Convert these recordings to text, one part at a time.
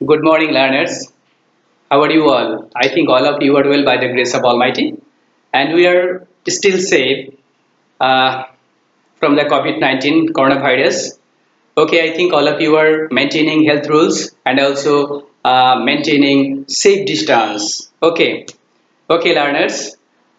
Good morning, learners. How are you all? I think all of you are well by the grace of Almighty, and we are still safe uh, from the COVID-19 coronavirus. Okay, I think all of you are maintaining health rules and also maintaining safe distance. Okay, learners.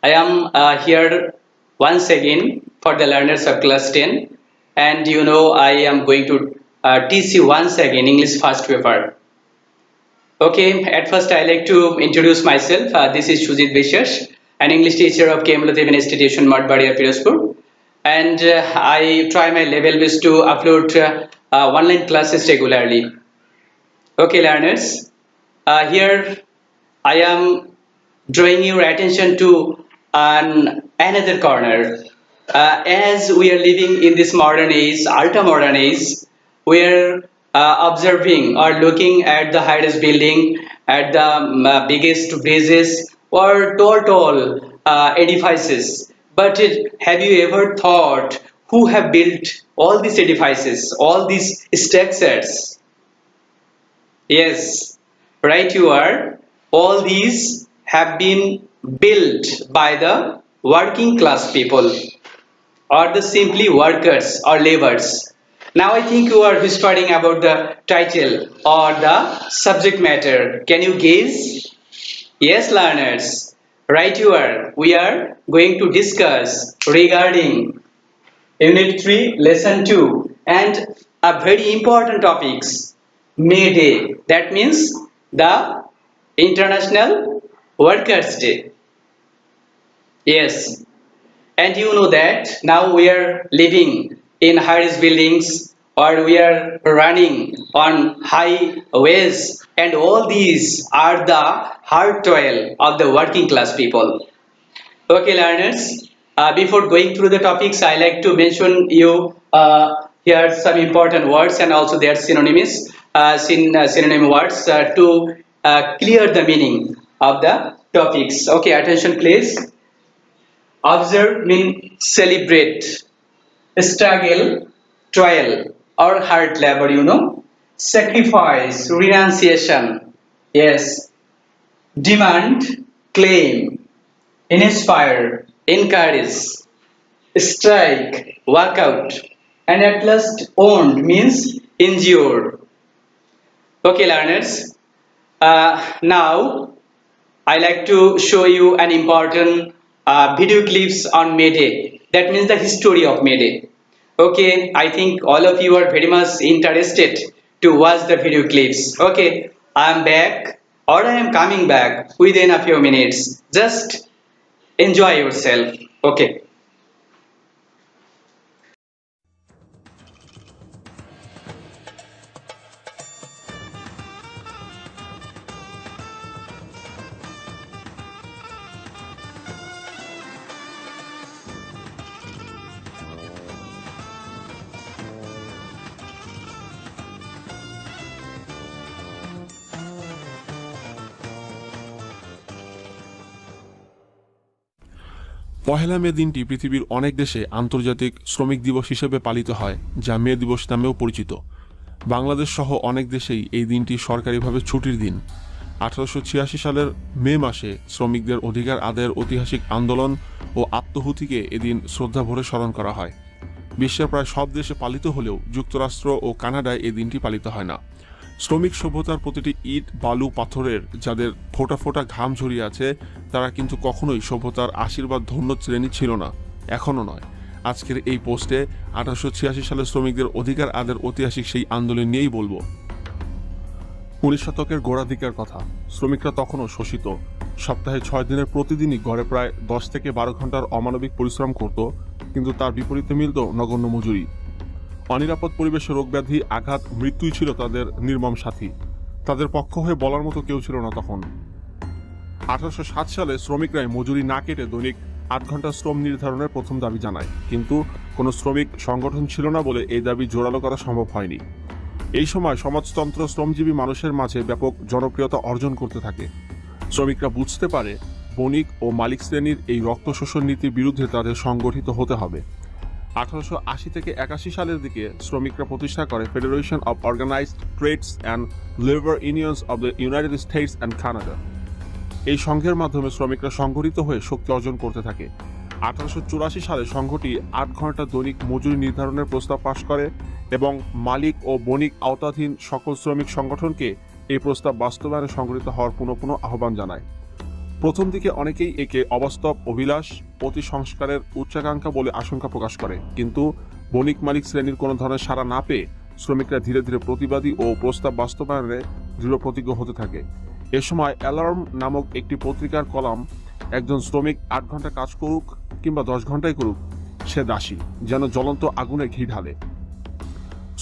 I am here once again for the learners of class 10, and I am going to teach you once again English first paper. Okay, at first I like to introduce myself. This is Shujit Biswas, an English teacher of Kemladevan Institution, Madbaria, Firozpur. And I try my level best to upload online classes regularly. Okay, learners, here I am drawing your attention to another corner. As we are living in this modern age, ultra modern age, we are observing or looking at the highest building, at the biggest bridges or tall edifices. But have you ever thought who have built all these edifices, all these structures? Yes, right you are. All these have been built by the working class people or the simply workers or laborers. Now I think you are whispering about the title or the subject matter. Can you guess? Yes, learners. Right you are. We are going to discuss regarding Unit 3, Lesson 2 and a very important topics, May Day. That means the International Workers' Day. Yes, and you know that now we are living in high-rise buildings or we are running on highways, and all these are the hard toil of the working class people. Okay, learners, before going through the topics, I like to mention you here some important words and also their synonyms, synonym words to clear the meaning of the topics. Okay, attention please. Observe mean celebrate, struggle, toil, or hard labor, sacrifice, renunciation, yes, demand, claim, inspire, encourage, strike, work out, and at last owned means endure. Okay, learners. Now I like to show you an important video clips on May Day. That means the history of May Day. Okay, I think all of you are very much interested to watch the video clips. Okay, I am back or I am coming back within a few minutes. Just enjoy yourself. Okay. পহেলা মে দিনটি পৃথিবীর অনেক দেশে আন্তর্জাতিক শ্রমিক দিবস হিসেবে পালিত হয়, যা মে দিবস নামেও পরিচিত। বাংলাদেশ সহ অনেক দেশেই এই দিনটি সরকারিভাবে ছুটির দিন। 1886 সালের মে মাসে শ্রমিকদের অধিকার আদায়ের ঐতিহাসিক আন্দোলন ও আত্মহুতিকে এদিন শ্রদ্ধাভরে স্মরণ করা হয়। বিশ্বের প্রায় সব দেশে পালিত হলেও যুক্তরাষ্ট্র ও কানাডায় এই দিনটি পালিত হয় না। শ্রমিক সভ্যতার প্রতিটি ইট, বালু, পাথরের যাদের ফোঁটা ফোঁটা ঘাম ঝরিয়ে আছে, তারা কিন্তু কখনোই সভ্যতার আশীর্বাদ ধন্য শ্রেণী ছিল না, এখনও নয়। আজকের এই পোস্টে 1886 সালে শ্রমিকদের অধিকার আদায়ের ঐতিহাসিক সেই আন্দোলন নিয়েই বলবো। 19 শতকের গোড়ার দিকের কথা। শ্রমিকরা তখনও শোষিত। সপ্তাহে 6 দিনের প্রতিদিনই গড়ে প্রায় 10 থেকে 12 ঘন্টার অমানবিক পরিশ্রম করত, কিন্তু তার বিপরীতে মিলত নগণ্য মজুরি। অনিরাপদ পরিবেশে রোগব্যাধি, আঘাত, মৃত্যুই ছিল তাদের নির্মম সাথী। তাদের পক্ষ হয়ে বলার মতো কেউ ছিল না তখন। 1807 সালে শ্রমিকরাই মজুরি না কেটে দৈনিক 8 ঘন্টা শ্রম নির্ধারণের প্রথম দাবি জানায়, কিন্তু কোনো শ্রমিক সংগঠন ছিল না বলে এই দাবি জোরালো করা সম্ভব হয়নি। এই সময় সমাজতন্ত্র শ্রমজীবী মানুষের মাঝে ব্যাপক জনপ্রিয়তা অর্জন করতে থাকে। শ্রমিকরা বুঝতে পারে বণিক ও মালিক শ্রেণীর এই রক্ত শোষণ নীতির বিরুদ্ধে তাদের সংগঠিত হতে হবে। 1880 থেকে 81 সালের দিকে শ্রমিকরা প্রতিষ্ঠা করে Federation of Organized Trades and Labor Unions of the United States and Canada. এই সংঘের মাধ্যমে শ্রমিকরা সংগঠিত হয়ে শক্তি অর্জন করতে থাকে। 1884 সালে সংঘটি 8 ঘন্টা দৈনিক মজুরি নির্ধারণের প্রস্তাব পাশ করে এবং মালিক ও বণিক আওতাধীন সকল শ্রমিক সংগঠনকে এই প্রস্তাব বাস্তবায়নে সংগঠিত হওয়ার পুনঃ আহ্বান জানায়। প্রথম দিকে অনেকেই একে অবাস্তব অভিলাষ, অতি সংস্কারের উচ্চাকাঙ্ক্ষা বলে আশঙ্কা প্রকাশ করে, কিন্তু বণিক মালিক শ্রেণীর কোনো ধরনের সাড়া না পেয়ে শ্রমিকরা ধীরে ধীরে প্রতিবাদী ও প্রস্তাব বাস্তবায়নে দৃঢ় প্রতিজ্ঞ হতে থাকে। এ সময় অ্যালার্ম নামক একটি পত্রিকার কলাম, একজন শ্রমিক 8 ঘন্টা কাজ করুক কিংবা 10 ঘন্টাই করুক, সে দাসী, যেন জ্বলন্ত আগুনে ঘি ঢালে।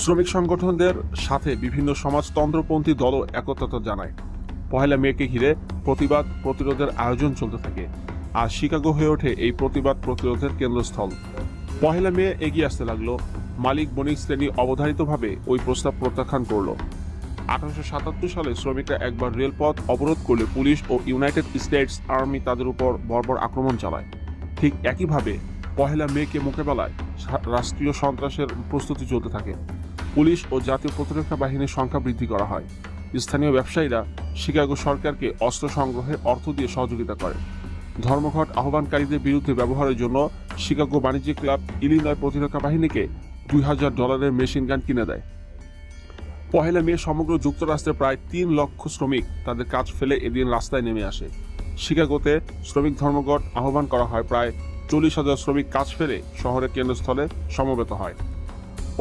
শ্রমিক সংগঠনদের সাথে বিভিন্ন সমাজতন্ত্রপন্থী দলও একত্রতা জানায়। পহেলা মেকে ঘিরে প্রতিবাদ প্রতিরোধের আয়োজন চলতে থাকে, আর শিকাগো হয়ে ওঠে এই প্রতিবাদ প্রতিরোধের কেন্দ্রস্থল। পহেলা মে এগিয়ে আসতে লাগলো, মালিক বণিক শ্রেণী অবধারিতভাবে ওই প্রস্তাব প্রত্যাখ্যান করল। 1877 সালে শ্রমিকরা একবার রেলপথ অবরোধ করলে পুলিশ ও ইউনাইটেড স্টেটস আর্মি তাদের উপর বর্বর আক্রমণ চালায়। ঠিক একইভাবে পহেলা মেকে মোকাবেলায় রাষ্ট্রীয় সন্ত্রাসের প্রস্তুতি চলতে থাকে। পুলিশ ও জাতীয় প্রতিরক্ষা বাহিনীর সংখ্যা বৃদ্ধি করা হয়। স্থানীয় ব্যবসায়ীরা শিকাগো সরকারকে অস্ত্র সংগ্রহে অর্থ দিয়ে সহযোগিতা করে। ধর্মঘট আহ্বানকারীদের বিরুদ্ধে ব্যবহারের জন্য শিকাগো বাণিজ্যিক ক্লাব ইলিনয় প্রতিরক্ষা বাহিনীকে $2000 মেশিন গান কিনে দেয়। পহেলা মে সমগ্র যুক্তরাষ্ট্রে প্রায় 3 লক্ষ শ্রমিক তাদের কাজ ফেলে এদিন রাস্তায় নেমে আসে। শিকাগোতে শ্রমিক ধর্মঘট আহ্বান করা হয়, প্রায় 40,000 শ্রমিক কাজ ফেলে শহরের কেন্দ্রস্থলে সমবেত হয়।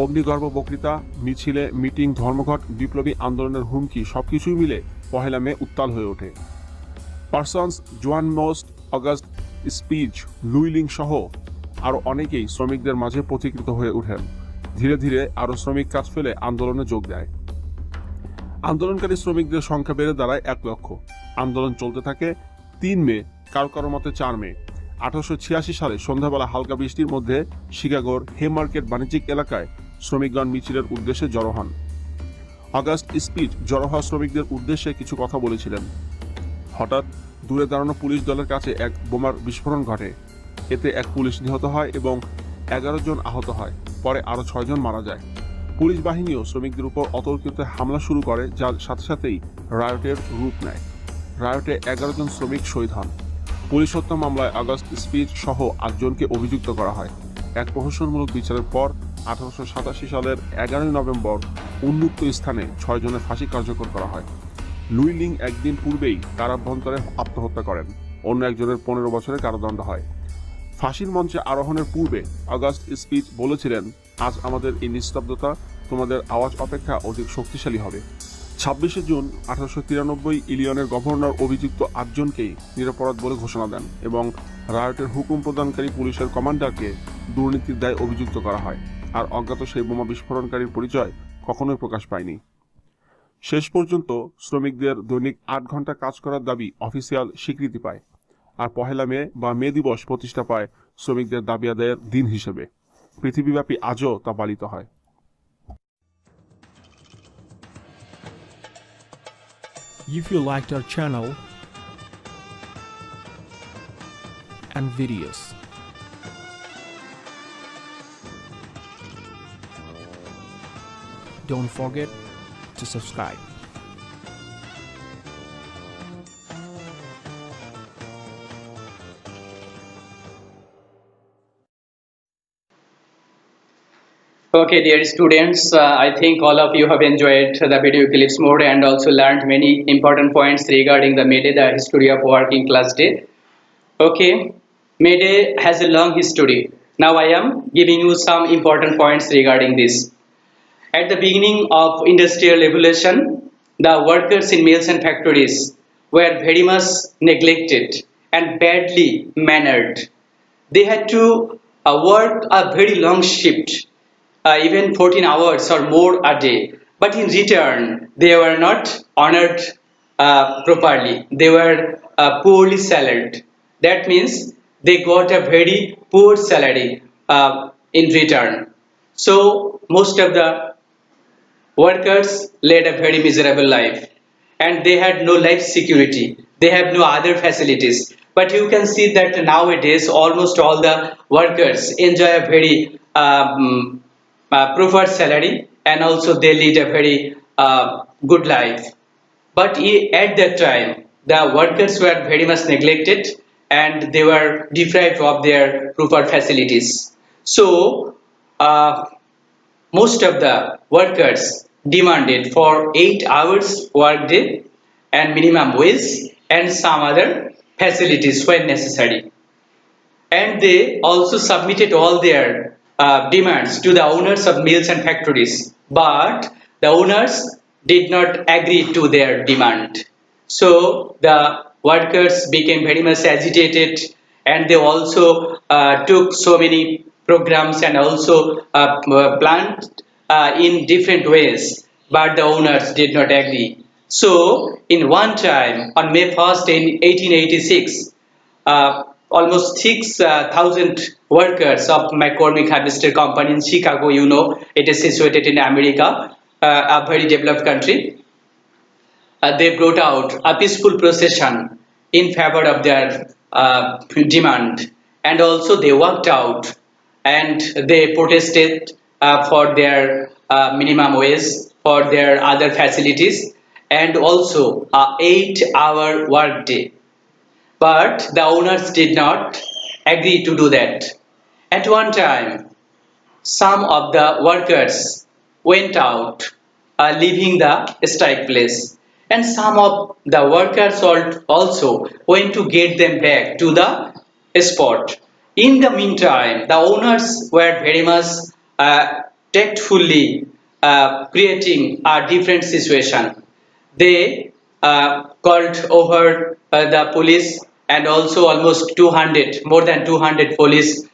অগ্নিগর্ভ বক্তৃতা, মিছিলে, মিটিং, ধর্মঘট, বিপ্লবী আন্দোলনের হুমকি সবকিছুই মিলে পহেলা মে উত্তাল হয়ে ওঠে। পার্সন্স, জোয়ান মোস্ট, অগাস্ট স্পিচ, লুইলিং সহ আরও অনেকেই শ্রমিকদের মাঝে পথিকৃত হয়ে ওঠেন। ধীরে ধীরে আরও শ্রমিক কাজ ফেলে আন্দোলনে যোগ দেয়। আন্দোলনকারী শ্রমিকদের সংখ্যা বেড়ে দাঁড়ায় 1 লক্ষ। আন্দোলন চলতে থাকে 3 মে, কারো মতে 4 মে। 1886 সালে সন্ধ্যাবেলা হালকা বৃষ্টির মধ্যে শিকাগোর হেমার্কেট বাণিজ্যিক এলাকায় শ্রমিকগণ মিছিলের উদ্দেশ্যে জড়ো হন। অগাস্ট স্পিচ জড়ো হওয়া শ্রমিকদের উদ্দেশ্যে কিছু কথা বলেছিলেন। হঠাৎ দূরে দাঁড়ানো পুলিশ দলের কাছে এক বোমার বিস্ফোরণ ঘটে। এতে এক পুলিশ নিহত হয় এবং 11 জন আহত হয়। পরে আরও 6 জন মারা যায়। পুলিশ বাহিনীও শ্রমিকদের উপর অতর্কিত হামলা শুরু করে, যার সাথে সাথেই রায়টের রূপ নেয়। রায়টে 11 জন শ্রমিক শহীদ হন। পুলিশ হত্যা মামলায় আগস্ট স্পিচ সহ 8 জনকে অভিযুক্ত করা হয়। এক প্রহসনমূলক বিচারের পর 1887 সালের 11 নভেম্বর উন্মুক্ত স্থানে 6 জনের ফাঁসি কার্যকর করা হয়। লুইলিং একদিন পূর্বেই কারাভ্যন্তরে আত্মহত্যা করেন। অন্য একজনের 15 বছরের কারাদণ্ড হয়। ফাঁসির মঞ্চে আরোহণের পূর্বে আগস্ট স্পিচ বলেছিলেন, আজ আমাদের এই নিস্তব্ধতা তোমাদের আওয়াজ অপেক্ষা অধিক শক্তিশালী হবে। 26 জুন 1893 ইলিনয়ের গভর্নর অভিযুক্ত 8 জনকেই নিরপরাধ বলে ঘোষণা দেন এবং রায়টের হুকুম প্রদানকারী পুলিশের কমান্ডারকে দুর্নীতির দায়ে অভিযুক্ত করা হয়। আর অজ্ঞাত সেই বোমা বিস্ফোরণকারীর পরিচয় কখনোই প্রকাশ পায়নি। শেষ পর্যন্ত শ্রমিকদের দৈনিক 8 ঘন্টা কাজ করার দাবি অফিসিয়াল স্বীকৃতি পায়, আর পহেলা মে বা মে দিবস প্রতিষ্ঠা পায় শ্রমিকদের দাবি আদায়ের দিন হিসেবে। পৃথিবীব্যাপী আজও তা পালিত হয়। If you liked our channel and videos, don't forget to subscribe. Okay, dear students, I think all of you have enjoyed the video clips more and also learned many important points regarding the May Day, the history of working class day. Okay, May Day has a long history. Now I am giving you some important points regarding this. At the beginning of industrial revolution, the workers in mills and factories were very much neglected and badly mannered. They had to work a very long shift, even 14 hours or more a day. But in return, they were not honored properly. They were poorly salaries. That means they got a very poor salary in return. So most of the workers led a very miserable life, and they had no life security. They have no other facilities. But you can see that nowadays almost all the workers enjoy a very proper salary, and also they lead a very good life. But at that time, the workers were very much neglected and they were deprived of their proper facilities. So, most of the workers demanded for 8 hours work day and minimum wage and some other facilities when necessary. And they also submitted all their demands to the owners of mills and factories, but the owners did not agree to their demand. So the workers became very much agitated, and they also took so many programs and also planned in different ways, but the owners did not agree. So in one time on May 1st in 1886, almost 6,000 workers of McCormick Harvester Company in Chicago, it is situated in America, a very developed country. They brought out a peaceful procession in favor of their demand, and also they walked out and they protested for their minimum wage, for their other facilities, and also a 8-hour work day. But the owners did not agree to do that. At one time, some of the workers went out, leaving the strike place, and some of the workers also went to get them back to the spot. In the meantime, the owners were very much tactfully creating a different situation. They called over the police, and also almost 200, more than 200 police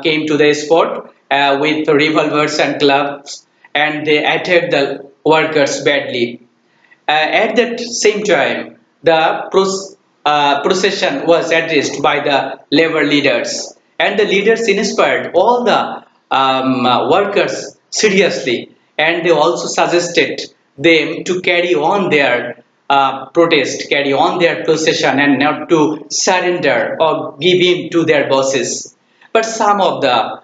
came to the spot with revolvers and clubs, and they attacked the workers badly. At that same time, the procession was addressed by the labor leaders, and the leaders inspired all the workers seriously, and they also suggested them to carry on their protest, carry on their procession, and not to surrender or give in to their bosses. But some of the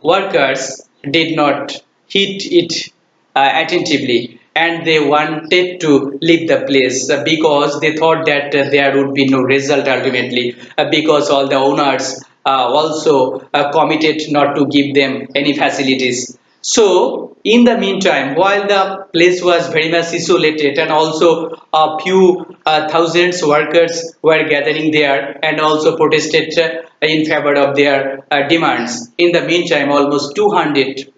workers did not heed it attentively, and they wanted to leave the place because they thought that there would be no result ultimately, because all the owners also committed not to give them any facilities. So in the meantime, while the place was very much isolated, and also a few thousands workers were gathering there and also protested in favor of their demands, in the meantime almost 200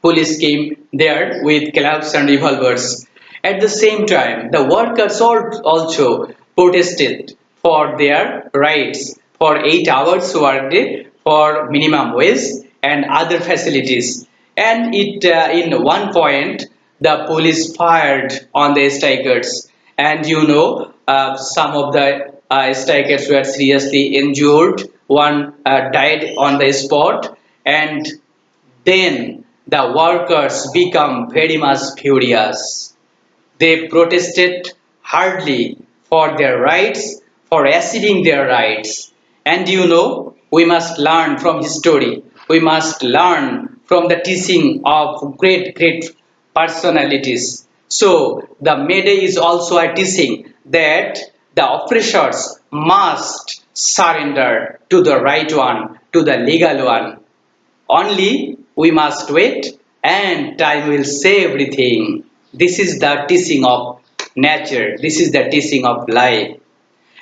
police came there with clubs and revolvers. At the same time, the workers also protested for their rights, for 8 hours workday, for minimum wage and other facilities. And in one point, the police fired on the strikers, and some of the strikers were seriously injured. One died on the spot, and then the workers become very much furious. They protested hardly for their rights, for asserting their rights. And we must learn from history. We must learn from the teaching of great, great personalities. So the May Day is also a teaching that the oppressors must surrender to the right one, to the legal one. Only we must wait, and time will say everything. This is the teaching of nature. This is the teaching of life.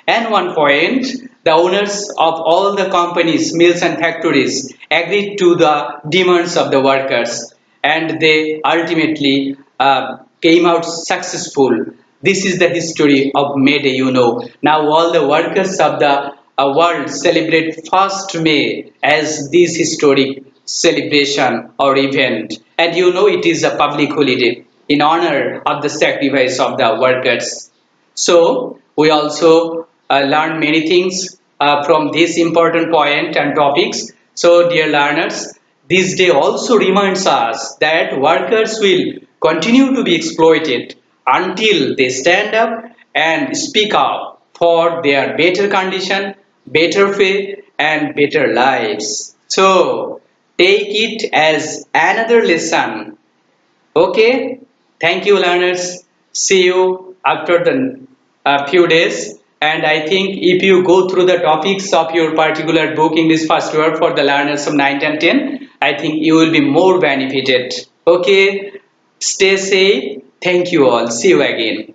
And one point, the owners of all the companies, mills and factories agreed to the demands of the workers, and they ultimately came out successful. This is the history of May Day. Now all the workers of the world celebrate 1st May as this historic celebration or event. And it is a public holiday in honor of the sacrifice of the workers. So we also learn many things from this important point and topics. So dear learners, this day also reminds us that workers will continue to be exploited until they stand up and speak up for their better condition, better pay, and better lives. So take it as another lesson. Okay, thank you, learners. See you after the few days. And I think if you go through the topics of your particular book, English First Word for the learners of 9th and 10, I think you will be more benefited. Okay, stay safe. Thank you all. See you again.